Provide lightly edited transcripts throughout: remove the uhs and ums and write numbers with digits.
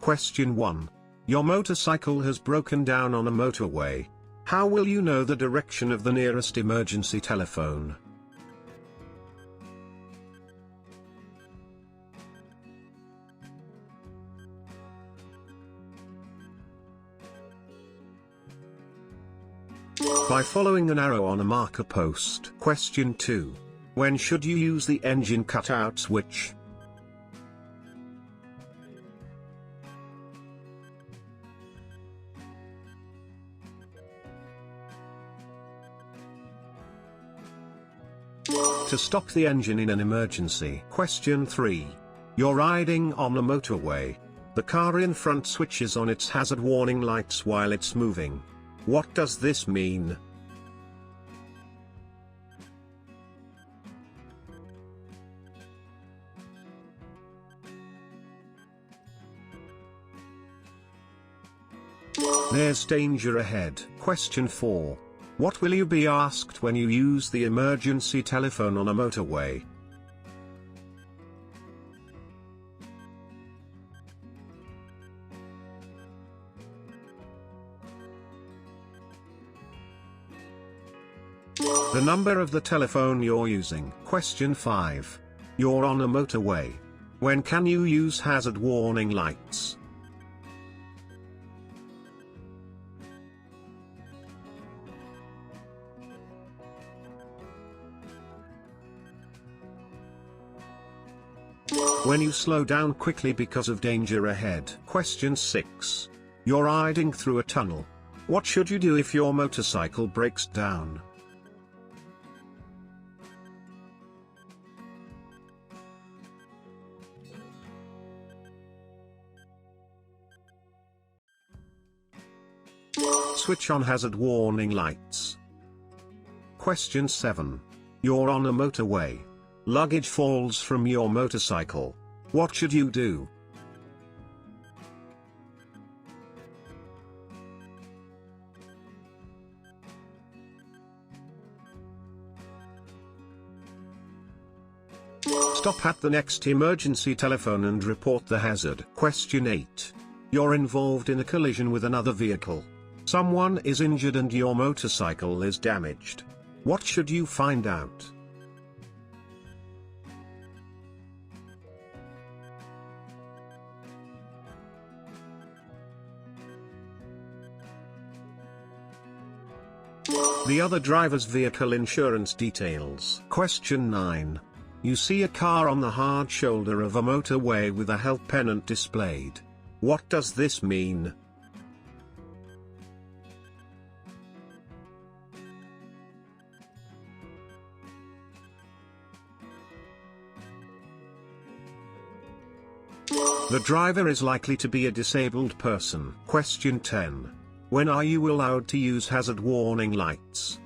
Question 1. Your motorcycle has broken down on a motorway. How will you know the direction of the nearest emergency telephone? By following an arrow on a marker post. Question 2. When should you use the engine cutout switch? To stop the engine in an emergency. Question 3. You're riding on the motorway. The car in front switches on its hazard warning lights while it's moving. What does this mean? There's danger ahead. Question 4. What will you be asked when you use the emergency telephone on a motorway? The number of the telephone you're using. Question 5. You're on a motorway. When can you use hazard warning lights? When you slow down quickly because of danger ahead. Question 6. You're riding through a tunnel. What should you do if your motorcycle breaks down? Switch on hazard warning lights. Question 7. You're on a motorway. Luggage falls from your motorcycle. What should you do? Stop at the next emergency telephone and report the hazard. Question 8. You're involved in a collision with another vehicle. Someone is injured and your motorcycle is damaged. What should you find out? The other driver's vehicle insurance details. Question 9. You see a car on the hard shoulder of a motorway with a help pennant displayed. What does this mean? The driver is likely to be a disabled person. Question 10. When are you allowed to use hazard warning lights?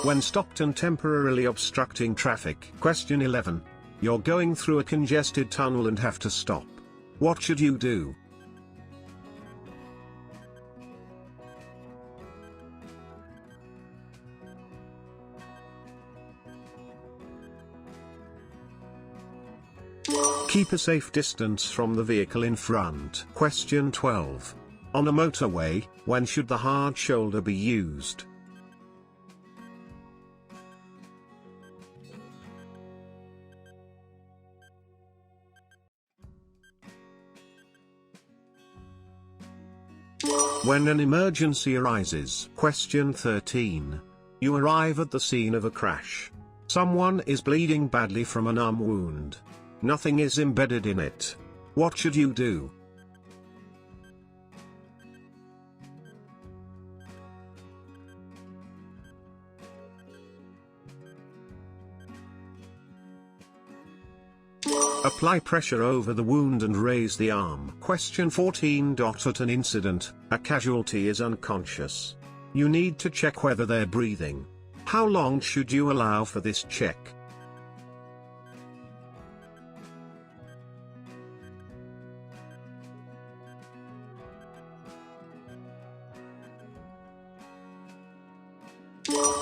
When stopped and temporarily obstructing traffic. Question 11. You're going through a congested tunnel and have to stop. What should you do? Keep a safe distance from the vehicle in front. Question 12. On a motorway, when should the hard shoulder be used? When an emergency arises. Question 13. You arrive at the scene of a crash. Someone is bleeding badly from an arm wound. Nothing is embedded in it. What should you do? Apply pressure over the wound and raise the arm. Question 14. At an incident, a casualty is unconscious. You need to check whether they're breathing. How long should you allow for this check?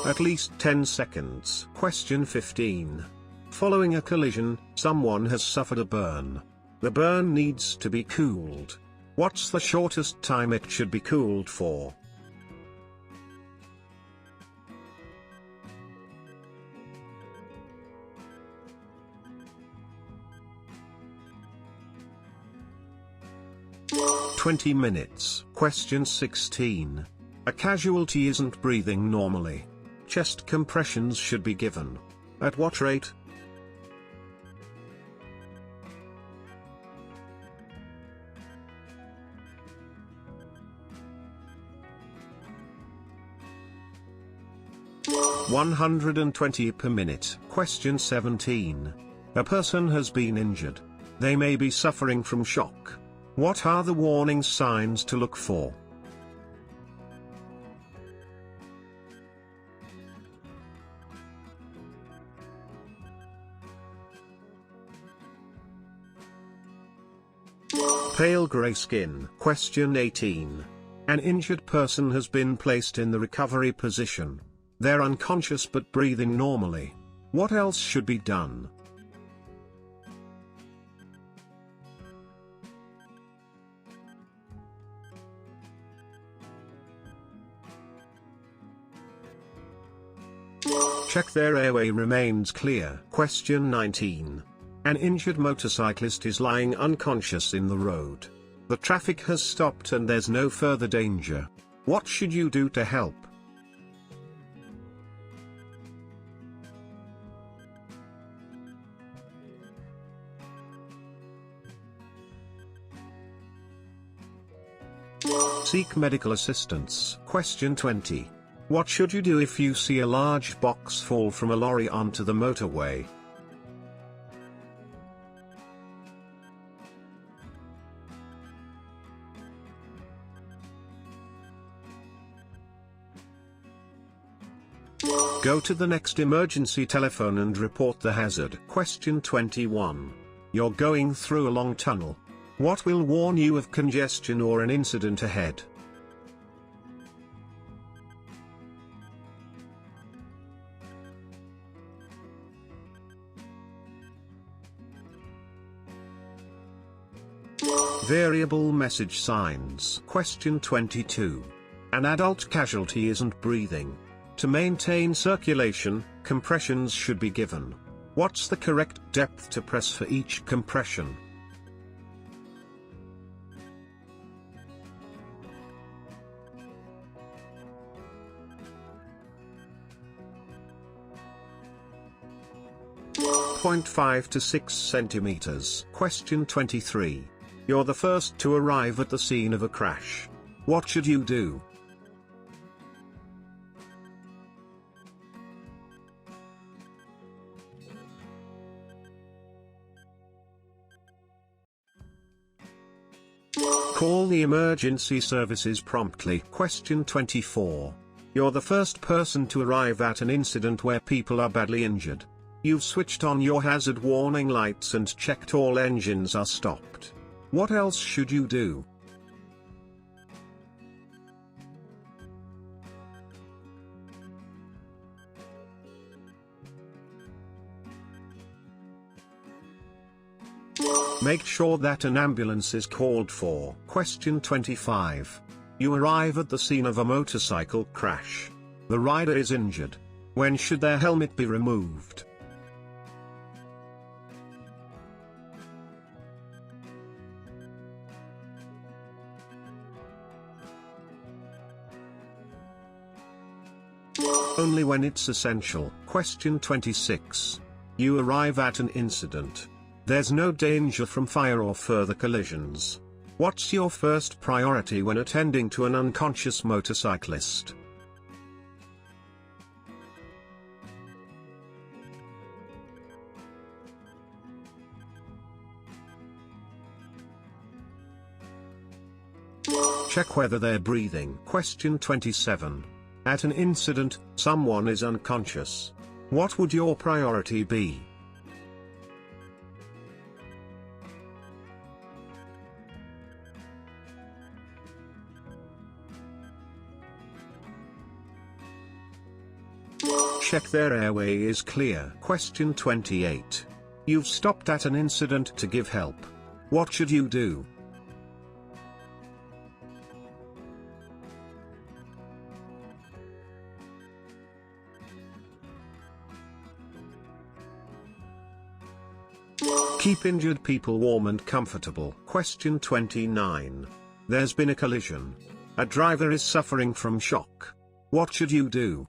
At least 10 seconds. Question 15. Following a collision, someone has suffered a burn. The burn needs to be cooled. What's the shortest time it should be cooled for? "20 minutes. Question 16. A casualty isn't breathing normally. Chest compressions should be given. At what rate? "120 per minute. Question 17. A person has been injured. They may be suffering from shock. What are the warning signs to look for? Pale grey skin. Question 18. An injured person has been placed in the recovery position. They're unconscious but breathing normally. What else should be done? Check their airway remains clear. Question 19. An injured motorcyclist is lying unconscious in the road. The traffic has stopped and there's no further danger. What should you do to help? Seek medical assistance. Question 20. What should you do if you see a large box fall from a lorry onto the motorway? Go to the next emergency telephone and report the hazard. Question 21. You're going through a long tunnel. What will warn you of congestion or an incident ahead? Variable message signs. Question 22. An adult casualty isn't breathing. To maintain circulation, compressions should be given. What's the correct depth to press for each compression? .5 to 6 centimeters. Question 23. You're the first to arrive at the scene of a crash. What should you do? Call the emergency services promptly. Question 24. You're the first person to arrive at an incident where people are badly injured. You've switched on your hazard warning lights and checked all engines are stopped. What else should you do? Make sure that an ambulance is called for. Question 25. You arrive at the scene of a motorcycle crash. The rider is injured. When should their helmet be removed? Only when it's essential. Question 26. You arrive at an incident. There's no danger from fire or further collisions. What's your first priority when attending to an unconscious motorcyclist? Check whether they're breathing. Question 27. At an incident, someone is unconscious. What would your priority be? check their airway is clear. Question 28. You've stopped at an incident to give help. What should you do? Keep injured people warm and comfortable. Question 29. There's been a collision. A driver is suffering from shock. What should you do?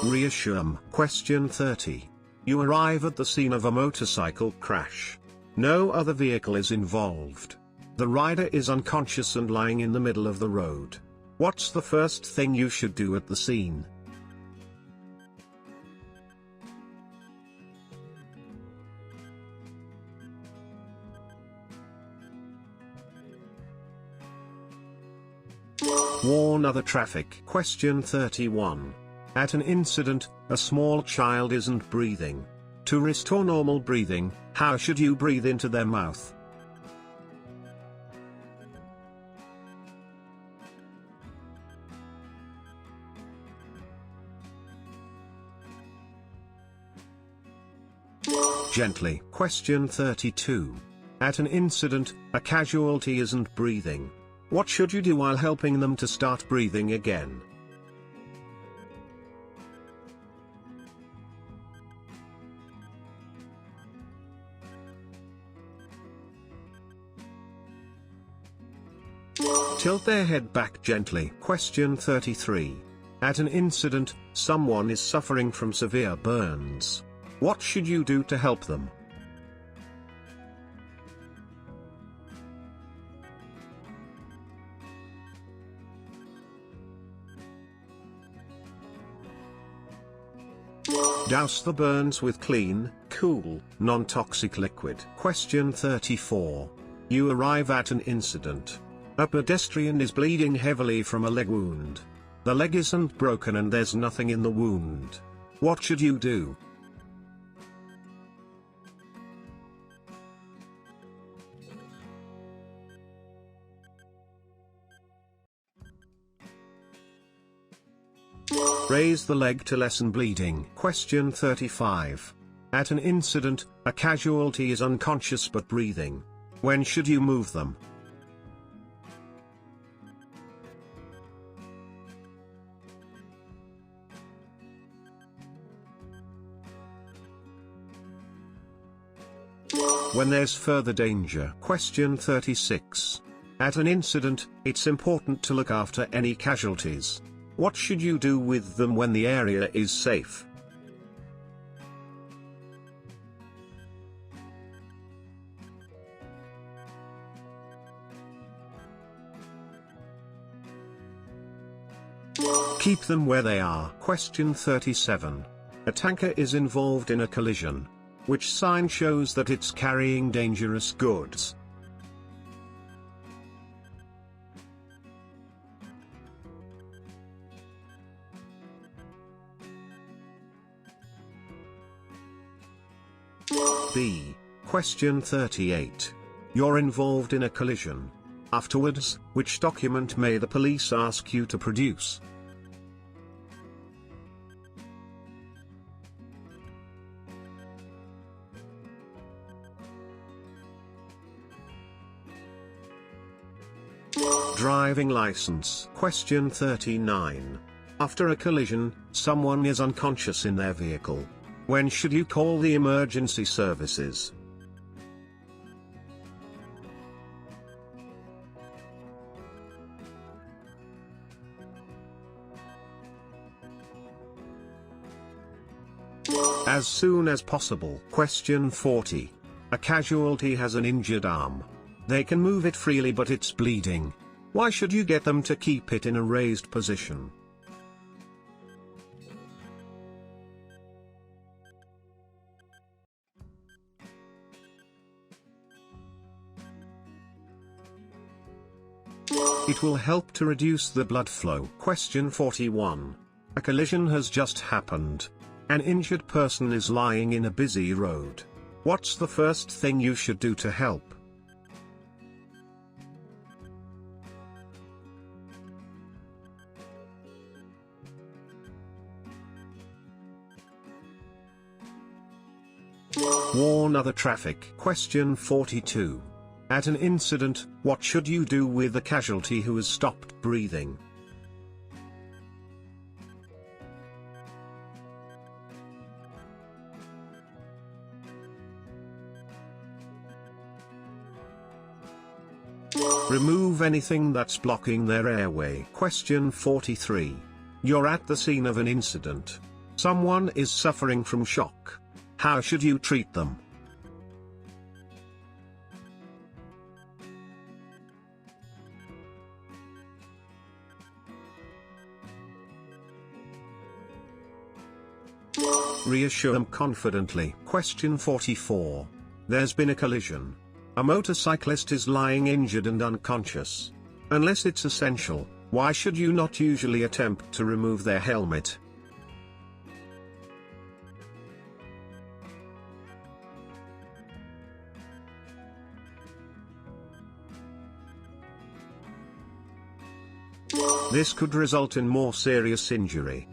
Reassure them. Question 30. You arrive at the scene of a motorcycle crash. No other vehicle is involved. The rider is unconscious and lying in the middle of the road. What's the first thing you should do at the scene? Warn other traffic. Question 31. At an incident, a small child isn't breathing. To restore normal breathing, how should you breathe into their mouth? Gently. Question 32. At an incident, a casualty isn't breathing. What should you do while helping them to start breathing again? Tilt their head back gently. Question 33. At an incident, someone is suffering from severe burns. What should you do to help them? Douse the burns with clean, cool, non-toxic liquid. Question 34. You arrive at an incident. A pedestrian is bleeding heavily from a leg wound. The leg isn't broken and there's nothing in the wound. What should you do? Raise the leg to lessen bleeding. Question 35. At an incident, a casualty is unconscious but breathing. When should you move them? When there's further danger. Question 36. At an incident, it's important to look after any casualties. What should you do with them when the area is safe? Keep them where they are. Question 37. A tanker is involved in a collision. Which sign shows that it's carrying dangerous goods? B. Question 38. You're involved in a collision. Afterwards, which document may the police ask you to produce? Driving license. Question 39. After a collision, someone is unconscious in their vehicle. When should you call the emergency services? As soon as possible. Question 40. A casualty has an injured arm. They can move it freely but it's bleeding. Why should you get them to keep it in a raised position? It will help to reduce the blood flow. Question 41. A collision has just happened. An injured person is lying in a busy road. What's the first thing you should do to help? Warn other traffic. Question 42. At an incident, what should you do with a casualty who has stopped breathing? Remove anything that's blocking their airway. Question 43. You're at the scene of an incident. Someone is suffering from shock. How should you treat them? Reassure them confidently. Question 44. There's been a collision. A motorcyclist is lying injured and unconscious. Unless it's essential, why should you not usually attempt to remove their helmet? This could result in more serious injury.